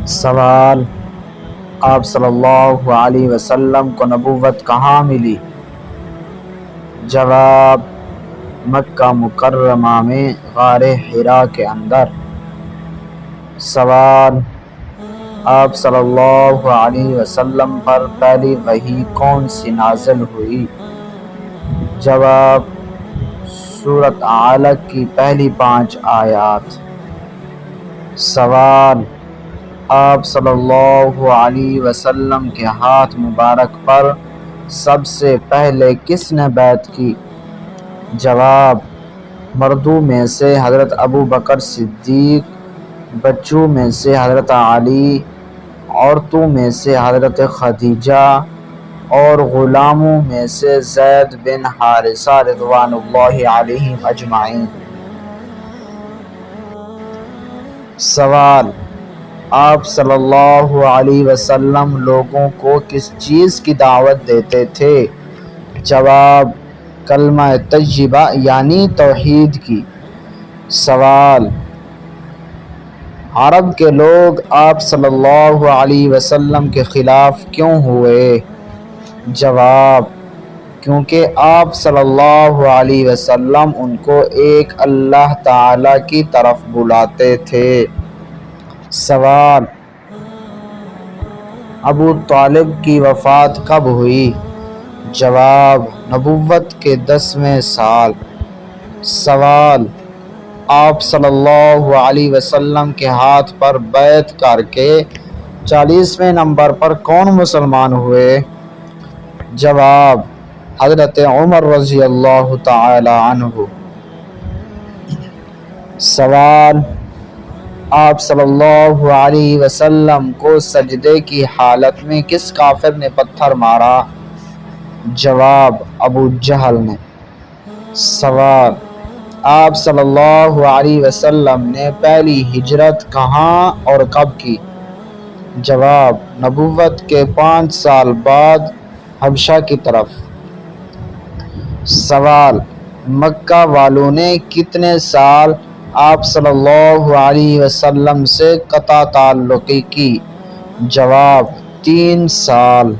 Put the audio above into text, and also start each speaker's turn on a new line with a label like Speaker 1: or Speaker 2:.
Speaker 1: سوال: آپ صلی اللہ علیہ وسلم کو نبوت کہاں ملی؟ جواب: مکہ مکرمہ میں غار حرا کے اندر۔ سوال: آپ صلی اللہ علیہ وسلم پر پہلی وحی کون سی نازل ہوئی؟ جواب: سورۃ علق کی پہلی 5 آیات۔ سوال: آپ صلی اللہ علیہ وسلم کے ہاتھ مبارک پر سب سے پہلے کس نے بیعت کی؟ جواب: مردوں میں سے حضرت ابو بکر صدیق، بچوں میں سے حضرت علی، عورتوں میں سے حضرت خدیجہ اور غلاموں میں سے زید بن حارثہ رضوان اللہ علیہم اجمعین۔ سوال: آپ صلی اللہ علیہ وسلم لوگوں کو کس چیز کی دعوت دیتے تھے؟ جواب: کلمہ طیبہ یعنی توحید کی۔ سوال: عرب کے لوگ آپ صلی اللہ علیہ وسلم کے خلاف کیوں ہوئے؟ جواب: کیونکہ آپ صلی اللہ علیہ وسلم ان کو ایک اللہ تعالی کی طرف بلاتے تھے۔ سوال: ابو طالب کی وفات کب ہوئی؟ جواب: نبوت کے 10ویں سال۔ سوال: آپ صلی اللہ علیہ وسلم کے ہاتھ پر بیعت کر کے 40ویں نمبر پر کون مسلمان ہوئے؟ جواب: حضرت عمر رضی اللہ تعالی عنہ۔ سوال: آپ صلی اللہ علیہ وسلم کو سجدے کی حالت میں کس کافر نے پتھر مارا؟ جواب: ابو جہل نے۔ سوال: آپ صلی اللہ علیہ وسلم نے پہلی ہجرت کہاں اور کب کی؟ جواب: نبوت کے 5 سال بعد حبشہ کی طرف۔ سوال: مکہ والوں نے کتنے سال آپ صلی اللہ علیہ وسلم سے قطع تعلقی کی؟ جواب: 3 سال۔